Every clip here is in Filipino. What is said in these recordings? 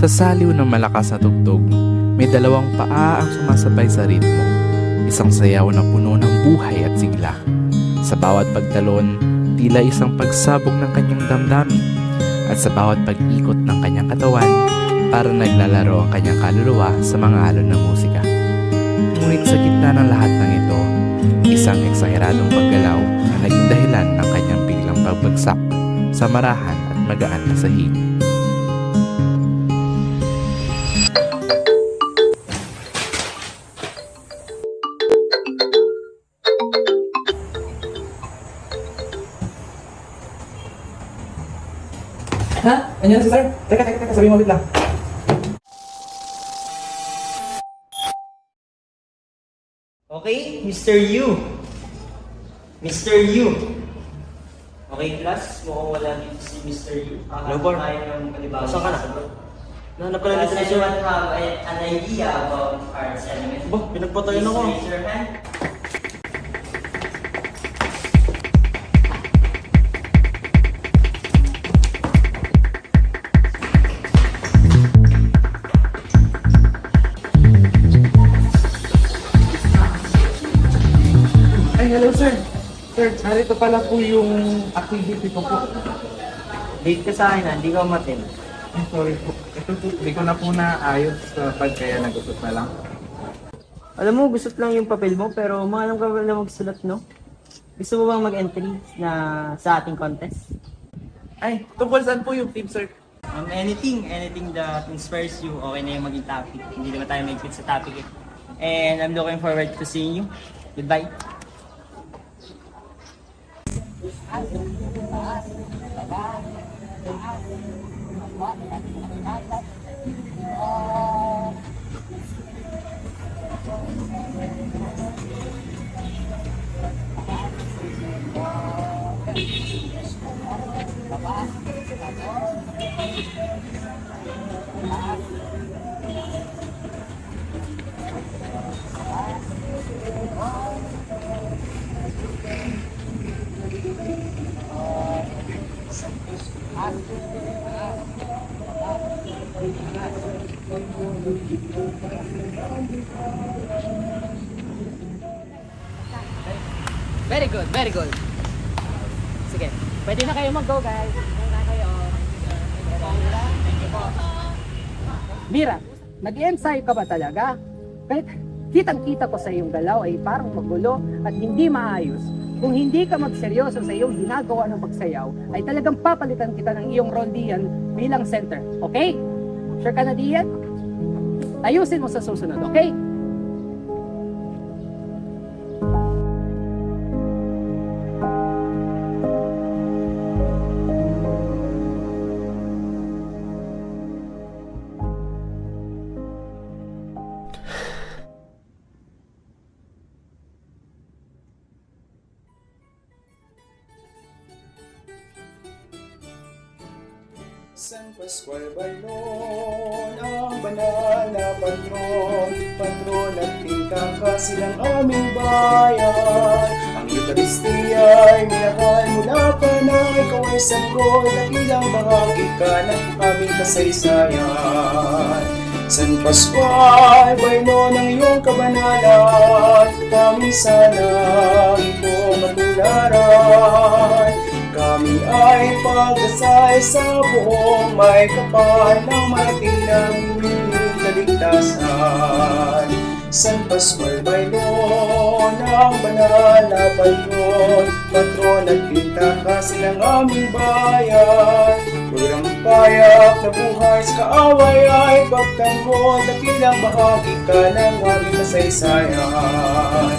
Sa saliw ng malakas na tugtog, may dalawang paa ang sumasabay sa ritmo. Isang sayaw na puno ng buhay at sigla. Sa bawat pagtalon, tila isang pagsabog ng kanyang damdamin. At sa bawat pag-ikot ng kanyang katawan, parang naglalaro ang kanyang kaluluwa sa mga alon ng musika. Ngunit sa gitna ng lahat ng ito, isang eksaheradong paggalaw na naging dahilan ng kanyang biglang pagbagsak sa marahan at magaan na sahig. Ha? Anyan si sir? Teka, sabihin mo ulit lang. Okay, Mr. Yu. Mr. Yu. Okay, class, mukhang wala dito si Mr. Yu. Hello, Bar. Tayo ng panibagong Nasaan ka na? sagot. Nahanap ka na Does dito ni sir. anyone have an idea about arts element? Ba, pinagpatayan ako. Please raise your hand. Ay, hello sir. Sir, narito pala po yung activity ko po. Late ka sa akin, hindi ka umatin. Ay, sorry po. Ito po, hindi ko na po naayos sa pag kaya nag-usap na lang. Alam mo, gusot lang yung papel mo, pero maalam ka pala magsulat, no? Gusto mo bang mag-entry na sa ating contest? Ay, tungkol saan po yung team sir? Anything that inspires you, okay na yung maging topic. Hindi naman tayo mag-fit sa topic eh. And I'm looking forward to seeing you. Goodbye. Very good, very good. Sige, pwede na kayo mag-go guys. Pwede na kayo. Thank you po. Mira, nag-ensayo ka ba talaga? Kahit kitang-kita ko sa iyong galaw ay parang magulo at hindi maayos. Kung hindi ka magseryoso sa iyong ginagawa ng pagsayaw, ay talagang papalitan kita ng iyong role diyan bilang center. Okay? Sure ka na diyan? Ayusin mo sa susunod, okay? San Pascual Baylon, ang banal na patron, patron at tingkaka silang aming bayan. Ang Eucharistia ay minahal mula pa na ikaw ay sanggol, dakilang bahagi ka ng aming kasaysayan. San Pascual Baylon, ang iyong kabanalan, kami sana ito matularan. Kami ay pagdasal sa buong may kapal ng marating ng kaligtasan. San Pascual Baylon, ang banal na patron, patron at pintaka silang aming bayan. Purang payak na buhay sa kaaway ay pagtanggol, dakilang bahagi ka ng aming kasaysayan.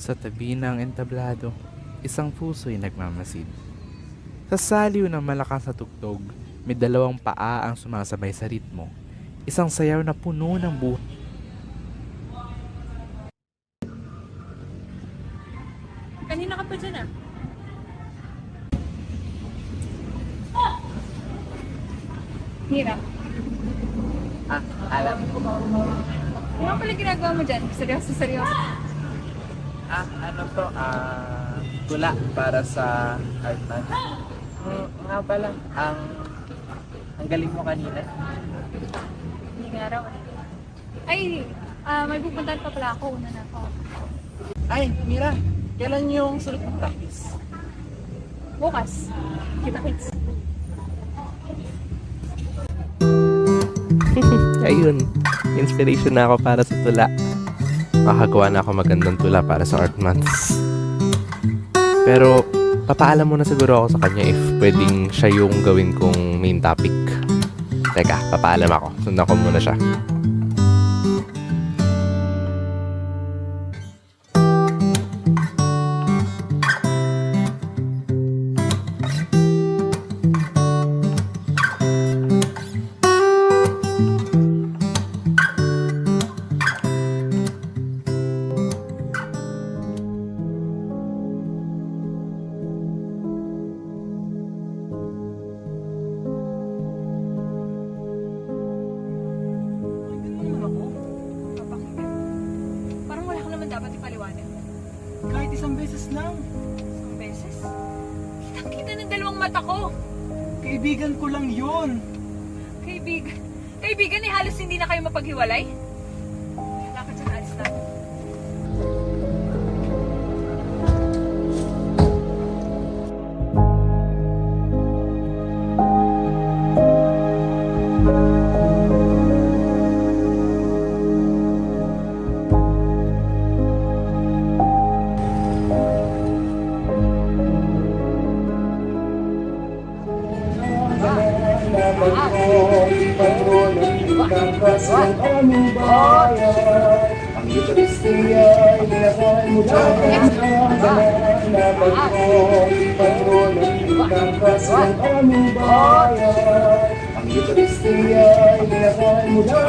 Sa tabi ng entablado, isang puso'y nagmamasid. Sa saliw ng malakas na tugtog, may dalawang paa ang sumasabay sa ritmo. Isang sayaw na puno ng buhay. Kanina ka pa dyan ah. Mira, Alam ko. ano nga pala ginagawa mo dyan? Seryoso. Ano to? Tula para sa art month. Nga pala, ang galing mo kanina. Hindi nga raw. Ay, may pupuntahan pa pala ako. Una na ako. Ay, Mira, kailan yung sulit ng practice? Bukas. Kita-kits. Ayun, inspiration na ako para sa tula. Makagawa na ako magandang tula para sa art months. Pero, papaalam muna siguro ako sa kanya if pwedeng siya yung gawin kong main topic. Teka, papaalam ako. Sundan ko muna siya. Parang wala ka naman dapat ipaliwanag. Kahit isang beses lang. Isang beses. Kitang-kita ng dalawang mata ko. Kaibigan ko lang yun. Kaibigan eh, halos hindi na kayo mapaghiwalay. Wala ka dyan, alis na. Patron ng pagkakas ng aming bayan. Ang Eucharistia ay binakal mula na patron ng pagkakas ng aming bayan. Ang Eucharistia ay binakal mula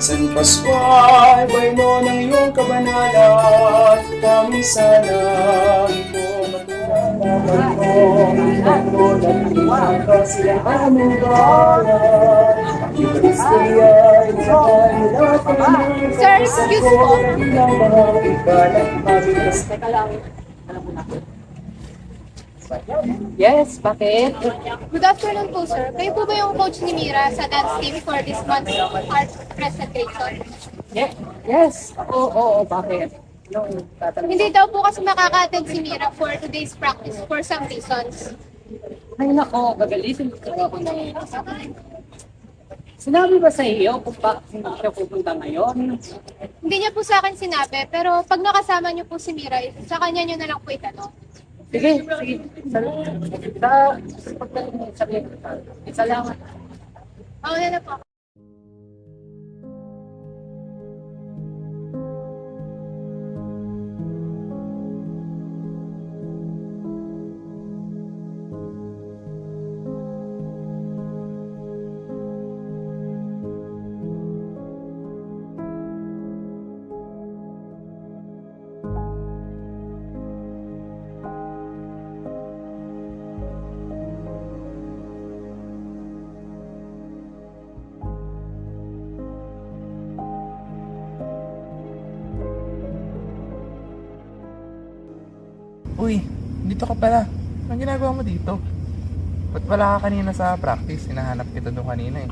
San Pascual, bayno ng iyong kabanalan, kami sana ito patron ng pagkakas ng aming bayan. Ang Eucharistia ay binakal mula Sir, excuse po. Teka lang. Yes, bakit? Good afternoon po, sir. Kayo po ba yung coach ni Mira sa dance team for this month's art presentation? Yes. Oo, bakit? Yung tatanong. Hindi daw po kasi makaka-attend si Mira for today's practice for some reasons. Ay nako, gagalitin ko ako ng Sinabi ba sa iyo kung hindi siya pupunta ngayon? Hindi niya po sa akin sinabi, pero pag nakasama niyo po si Mira, sa kanya niyo na lang po itanong. Sige. Pagdating mo, sabihin ko. Salamat. Mauna na po. Uy, dito ka pala. Anong ginagawa mo dito? Ba't wala ka kanina sa practice? Hinahanap kita doon kanina eh.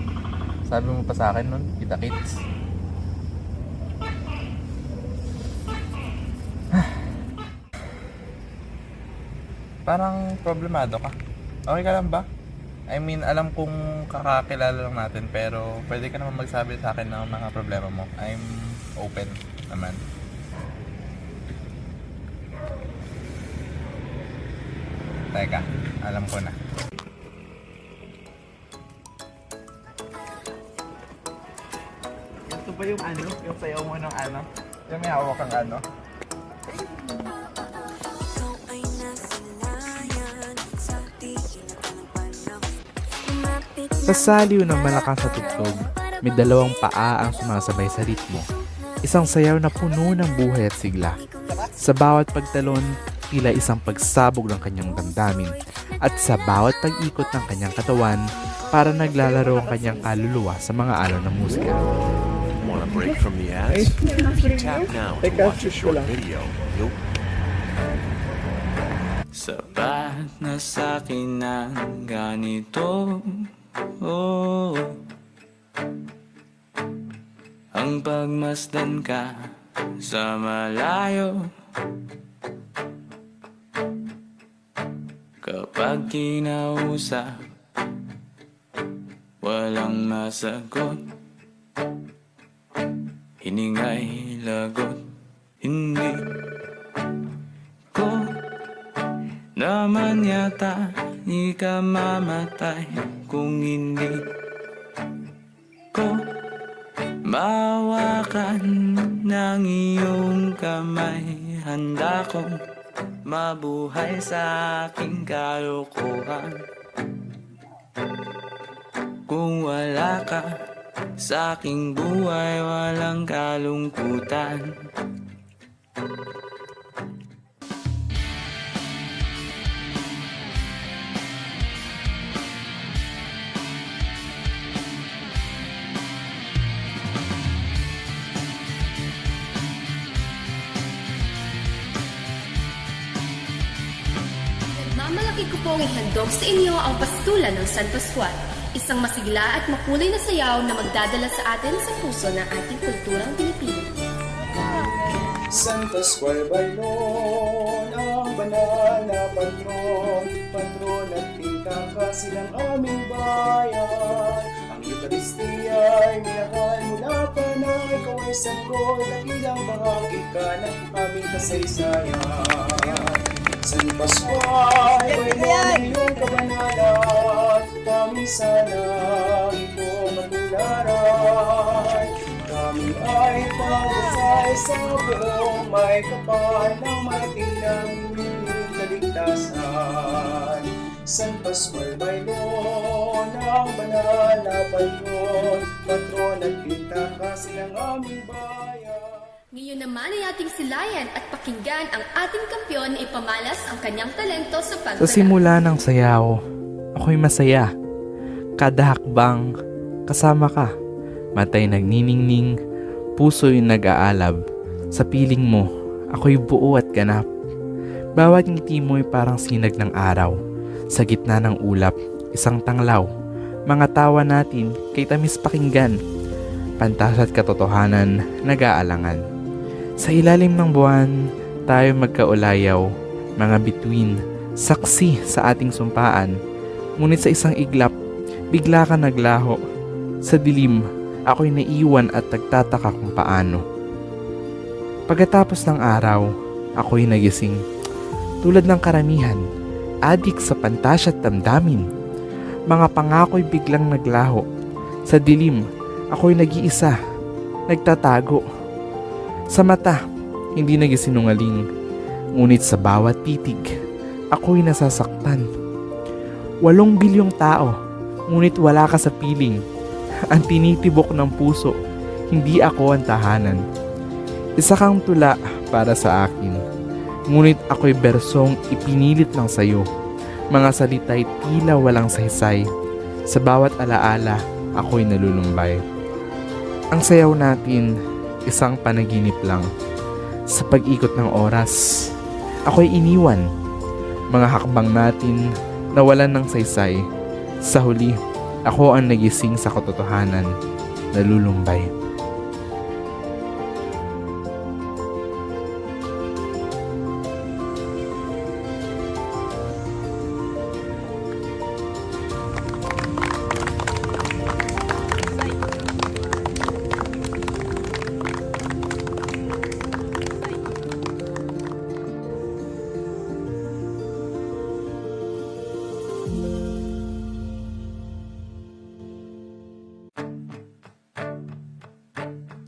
Sabi mo pa sa akin nun, kita-kits. Parang problemado ka. Okay ka lang ba? I mean, alam kong kakakilala lang natin pero pwede ka naman magsabi sa akin ng mga problema mo. I'm open naman. Teka, alam ko na. Ito ba yung ano? Yung sayaw mo ng ano? Yung may hawak kang ano? Sa saliw ng malakas na tugtog, may dalawang paa ang sumasabay sa ritmo. Isang sayaw na puno ng buhay at sigla. Sa bawat pagtalon, tila isang pagsabog ng kanyang damdamin at sa bawat pag-ikot ng kanyang katawan, para naglalaro ang kanyang kaluluwa sa mga alon ng musika. Want a break from the ads? Tap now to watch a short video. Sapat na sa'kin ang ganito, oh. Ang pagmasdan ka sa malayo, kapag kinausap, walang masagot. Hiningay lagot, hindi ko naman yata ikamamatay kung hindi ko mawakan ng iyong kamay. Handa kong mabuhay sa aking kalokohan. Kung wala ka sa aking buhay, walang kalungkutan. Mamalaki ko pong ihandog sa inyo ang pastulan ng San Pascual, isang masigla at makulay na sayaw na magdadala sa atin sa puso ng ating kulturang Pilipino. San Pascual Bailon, ang banal na patron, patron at pinakasilang aming bayan. Ang Eucharistia ay minahal mula pa na ikaw ay sanggol, dakilang bahagi ka ng aming kasaysayan. San Pascual, Bailon, iyong kabanalan, kami sana ito matularan. Kami ay pagdasal sa buong may kapal ng matilang kaligtasan. San Pascual Bailon, ang banal na patron, patron at pinakasilang aming bayan. Ngayon naman ay ating silayan at pakinggan ang ating kampyon na ipamalas ang kanyang talento sa Sa pagtala. simula ng sayaw, ako'y masaya. Kada hakbang, kasama ka. Matay nagniningning, puso'y nag-aalab. Sa piling mo, ako'y buo at ganap. Bawat ngiti mo'y parang sinag ng araw. Sa gitna ng ulap, isang tanglaw. Mga tawa natin, kay tamis pakinggan. Pantas at katotohanan, nag-aalangan. Sa ilalim ng buwan, tayo magkaulayaw. Mga bituin, saksi sa ating sumpaan. Ngunit sa isang iglap, bigla ka naglaho. Sa dilim, ako'y naiwan at nagtataka kung paano. Pagkatapos ng araw, ako'y nagising. Tulad ng karamihan, adik sa pantasya at damdamin. Mga pangako'y biglang naglaho. Sa dilim, ako'y nag-iisa, nagtatago. Sa mata, hindi nagisinungaling. Ngunit sa bawat titig, ako'y nasasaktan. 8 bilyong tao, ngunit wala ka sa piling. Ang tinitibok ng puso, hindi ako ang tahanan. Isa kang tula para sa akin, ngunit ako'y bersong ipinilit lang sa'yo. Mga salita'y tila walang saysay. Sa bawat alaala, ako'y nalulumbay. Ang sayaw natin, isang panaginip lang. Sa pag-ikot ng oras, ako'y iniwan. Mga hakbang natin, nawalan ng saysay. Sa huli, ako ang nagising sa katotohanan, nalulumbay.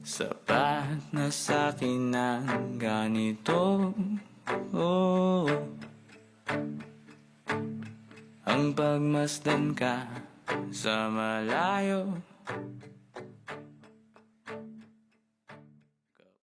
Sapat na sa'kin ang ganito, oh. Ang pagmasdan ka sa malayo,